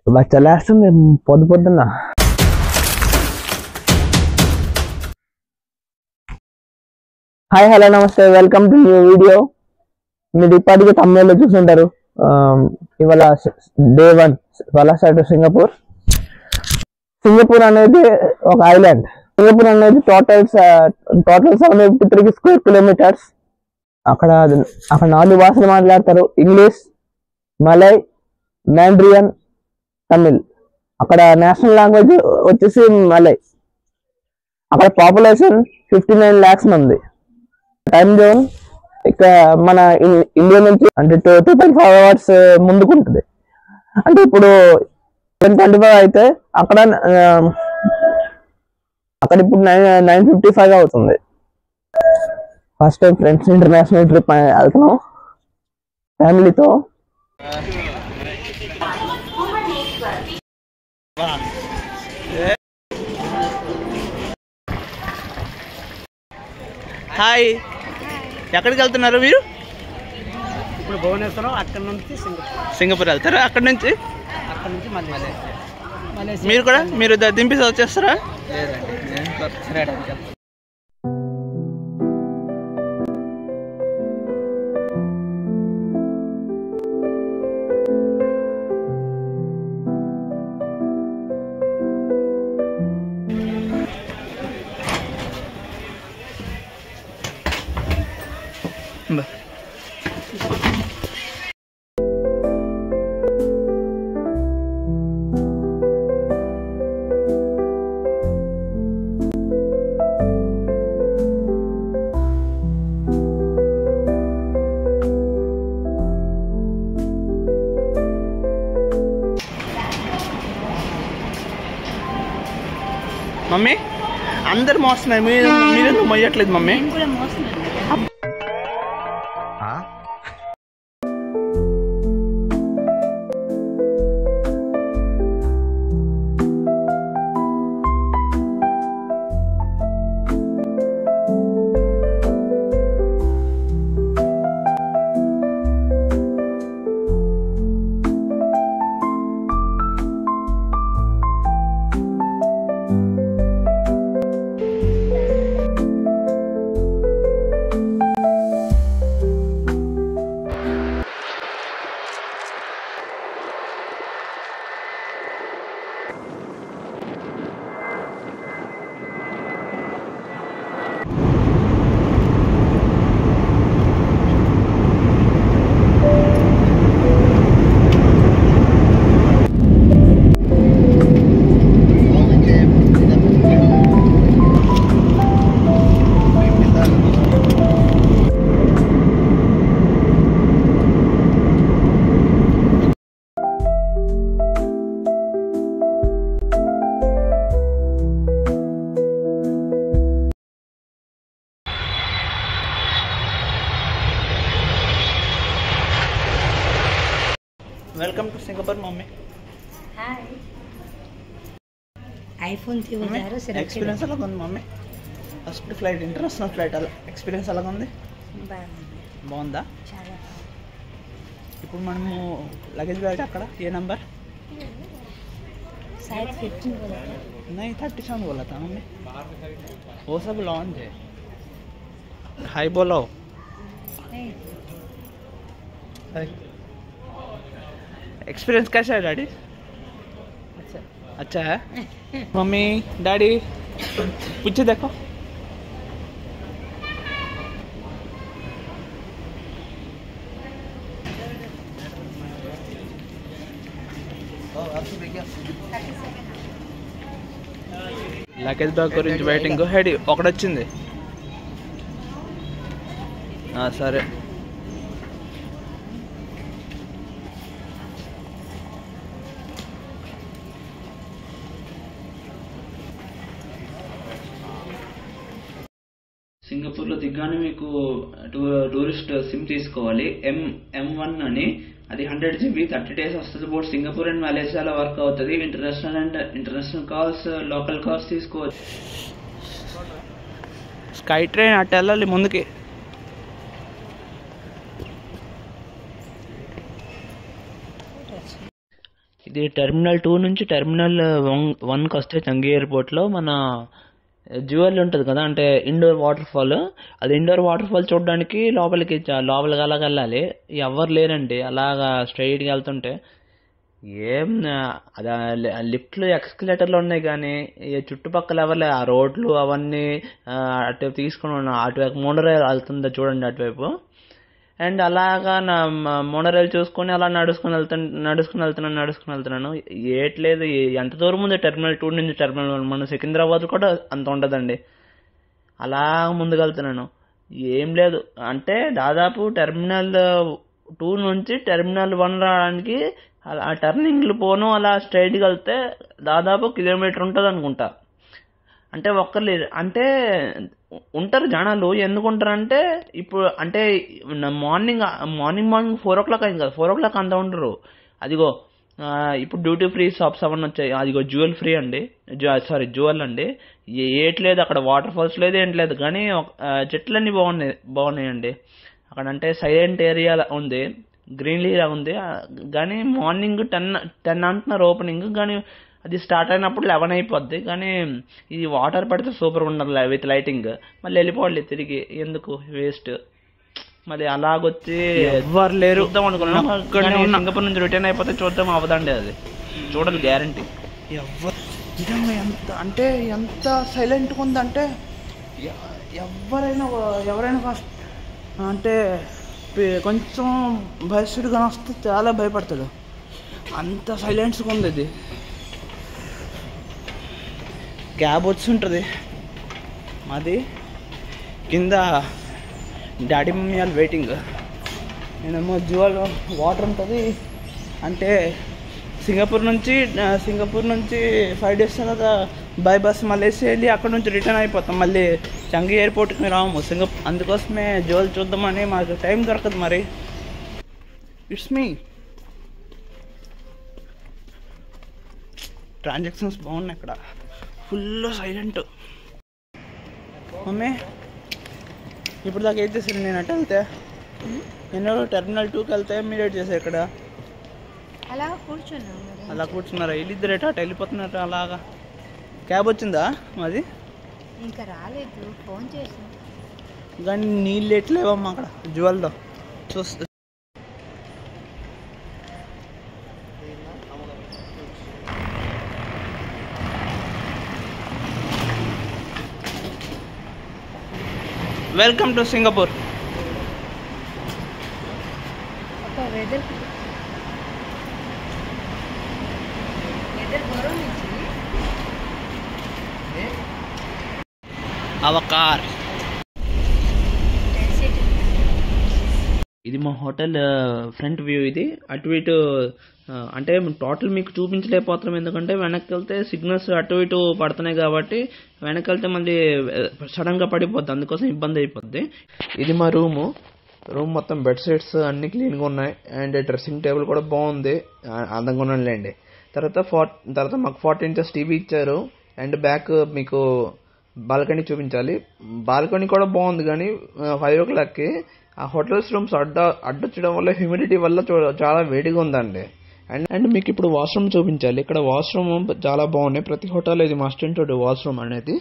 చలేస్తుంది పొద్దున్న. Hi hello నమస్తే, welcome to new video. మీరు ఇప్పటికీ తమిళలో చూసుంటారు. ఇవాళ డే 1 వలస టు సింగపూర్. సింగపూర్ అనేది ఒక ఐలాండ్. సింగపూర్ అనేది టోటల్ 753 స్క్వేర్ కిలోమీటర్స్. అక్కడ 4 భాషలు మాట్లాడతారు: ఇంగ్లీష్, మలై, మ్యాండ్రియన్, తమిళ్. అక్కడ నేషనల్ లాంగ్వేజ్ వచ్చేసి మలై. అక్కడ పాపులేషన్ 59 lakhs మంది. టైం జోన్ ఇక మన ఇండియా నుంచి అంటే 2.5 hours ముందుకుంటుంది. అంటే ఇప్పుడు 10:25 అయితే అక్కడ ఇప్పుడు 9:55 అవుతుంది. First time friends international trip వెళ్తున్నాం ఫ్యామిలీతో. హాయ్, ఎక్కడికి వెళ్తున్నారు మీరు? ఇప్పుడు భువనేశ్వరం, అక్కడ నుంచి సింగపూర్ వెళ్తారా? అక్కడ నుంచి మలేషియా. మీరు కూడా దింపేసి వచ్చేస్తారా? మమ్మీ అందరు మోస్తున్నారు, మీరు మొయ్యట్లేదు mummy. Welcome to Singapore mummy. Hi. IPhone experience ఎలా ఉంది mummy? First flight, international flight, అలా ఎక్స్పీరియన్స్ ఎలాగ ఉంది? బాగుందా? చాలా. ఇప్పుడు మనము లగేజ్ బ్యాగ్ అక్కడ ఏ నంబర్? शायद 15 बोला था. नहीं 37 बोला था मम्मी. वो सब लॉन्च है. हाय बोलो. नहीं. एक्सपीरियंस कैसा है डैडी? अच्छा है. मम्मी डैडी पीछे देखो. లగేజ్ బ్యాగ్ గురించి వెయిటింగ్. హెడ్ ఒకటొచ్చింది. సరే. సింగపూర్లో దిగ్గానే మీకు టూరిస్ట్ సిమ్ తీసుకోవాలి. M1 అని, అది 100 GB 30 days వస్తుంది. బోర్డ్ సింగపూర్ అండ్ మలేషియాలో వర్క్ అవుతుంది. ఇంటర్నేషనల్ కాల్స్, లోకల్ కాల్స్ తీసుకోవచ్చు. స్కై ట్రైన్ అట్టు వెళ్ళాలి ముందుకి. ఇది టెర్మినల్ 2 నుంచి టెర్మినల్ 1కి వస్తే చంగి ఎయిర్పోర్ట్లో మన జ్యువెల్ ఉంటుంది కదా, అంటే ఇండోర్ వాటర్ ఫాల్. అది ఇండోర్ వాటర్ ఫాల్ చూడడానికి లోపలికి అలాగ వెళ్ళాలి. ఎవరు లేరండి. అలాగా స్ట్రైట్గా వెళ్తుంటే ఏం అది లిఫ్ట్లు ఎక్స్కలేటర్లు ఉన్నాయి కానీ చుట్టుపక్కల ఎవరు ఆ రోడ్లు అవన్నీ అటువైపు తీసుకుని అటువైపు మోనోరైల్ వెళ్తుందో చూడండి అటువైపు. అండ్ అలాగా నా మోనోరైల్ చూసుకొని అలా నడుచుకుని వెళ్తున్నాను. ఏట్లేదు, ఎంత దూరం ఉంది టెర్మినల్ 2 నుంచి టెర్మినల్ 1. మన సికింద్రాబాద్ కూడా అంత ఉండదండి. అలా ముందుకు వెళ్తున్నాను, ఏం లేదు. అంటే దాదాపు టెర్మినల్ 2 నుంచి టెర్మినల్ 1 రావడానికి ఆ టర్నింగ్లు పోను అలా స్ట్రైట్గా వెళ్తే దాదాపు కిలోమీటర్ ఉంటుంది అనుకుంటా. అంటే ఒక్కర్లేదు, అంటే ఉంటారు జనాలు. ఎందుకుంటారంటే ఇప్పుడు అంటే మార్నింగ్ 4 o'clock అయింది కదా, 4 o'clock అంతా ఉండరు. అదిగో ఇప్పుడు డ్యూటీ ఫ్రీ షాప్స్ అవన్నీ వచ్చాయి. అదిగో జ్యువెల్ ఫ్రీ అండి, జ్యువెల్ అండి. ఏట్లేదు అక్కడ, వాటర్ ఫాల్స్ లేదు ఏంటి లేదు, కానీ చెట్లన్నీ బాగున్నాయండి అక్కడ. అంటే సైలెంట్ ఏరియా ఉంది, గ్రీనరీ ఉంది. కానీ మార్నింగ్ 10 అంటున్నారు ఓపెనింగ్, కానీ అది స్టార్ట్ అయినప్పుడు 11 అయిపోద్ది. కానీ ఇది వాటర్ పడితే సూపర్ ఉండదు విత్ లైటింగ్. మళ్ళీ వెళ్ళిపోవాలి తిరిగి, ఎందుకు వేస్ట్. మళ్ళీ అలాగొచ్చి ఎవ్వరు లేరు చూద్దాం అనుకున్నాను. సింగపూర్ నుంచి రిటర్న్ అయిపోతే చూద్దాం అవదండి, అది చూడాలి గ్యారంటీ. నిజంగా ఎంత సైలెంట్గా ఉందంటే ఎవరైనా ఫస్ట్ అంటే కొంచెం భయస్తుడిగా వస్తే చాలా భయపడతాడు. అంత సైలెంట్స్గా ఉంది ఇది. క్యాబ్ వచ్చి ఉంటుంది మాది, కింద డాడీ మమ్మీ వాళ్ళు వెయిటింగ్. నేనేమో జ్యువెల్ వాటర్ ఉంటుంది. అంటే సింగపూర్ నుంచి 5 days తర్వాత బై బస్ మలేషియా వెళ్ళి అక్కడ నుంచి రిటర్న్ అయిపోతాం. మళ్ళీ చంగి ఎయిర్పోర్ట్కి రాము అందుకోసమే జ్యువెల్ చూద్దామని. మాకు టైం దొరకదు మరి. ఇట్స్ మీ ట్రాన్సాక్షన్స్ బాగున్నాయి ఇక్కడ, ఫుల్ సైలెంట్. మమ్మీ ఇప్పుడు దాకా ఏం చేశారు? నేను అటు వెళ్తే నేను టెర్మినల్ 2కి వెళ్తే మీరు ఏం చేశారు ఇక్కడ? అలా కూర్చున్నారా? వీళ్ళిద్దరు ఎటు అటు వెళ్ళిపోతున్నారు అలాగా. క్యాబ్ వచ్చిందా మాది? ఇంకా రాలేదు, ఫోన్ చేసి. కానీ నీళ్ళు ఎట్లేవమ్మా అక్కడ జ్యువెల్తో చూస్తే. Welcome to Singapore. వెదర్ గొడవ నుంచి అవకార్. ఇది మా హోటల్ ఫ్రంట్ వ్యూ. ఇది అటు ఇటు అంటే టోటల్ మీకు చూపించలేకపోతున్నాం, ఎందుకంటే వెనక్కి వెళ్తే సిగ్నల్స్ అటు ఇటు పడుతున్నాయి కాబట్టి. వెనక్కి వెళ్తే మళ్ళీ సడన్గా పడిపోద్ది, అందుకోసం ఇబ్బంది అయిపోద్ది. ఇది మా రూమ్ మొత్తం బెడ్ షీట్స్ అన్ని క్లీన్గా ఉన్నాయి. అండ్ డ్రెస్సింగ్ టేబుల్ కూడా బాగుంది, అందంగా ఉన్నాయిలేండి. తర్వాత మాకు 40 inches టీవీ ఇచ్చారు. అండ్ బ్యాక్ మీకు బాల్కనీ చూపించాలి. బాల్కనీ కూడా బాగుంది, కానీ 5 o'clockకి ఆ హోటల్స్ రూమ్స్ అడ్డొచ్చడం వల్ల హ్యూమిడిటీ వల్ల చాలా వేడిగా ఉందండి. అండ్ మీకు ఇప్పుడు వాష్రూమ్ చూపించాలి. ఇక్కడ వాష్రూమ్ చాలా బాగున్నాయి. ప్రతి హోటల్ ఇది మస్ట్ ఇంటెడ్ వాష్రూమ్ అనేది.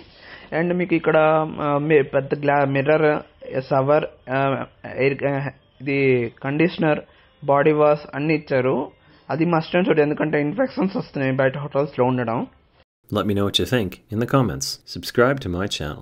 అండ్ మీకు ఇక్కడ పెద్ద మిర్రర్, షవర్, ఇది కండిషనర్, బాడీ వాష్ అన్ని ఇచ్చారు. అది మస్ట్ ఇంటెడ్, ఎందుకంటే ఇన్ఫెక్షన్స్ వస్తున్నాయి బయట హోటల్స్లో ఉండడం. Let me know what you think in the comments. Subscribe to my channel.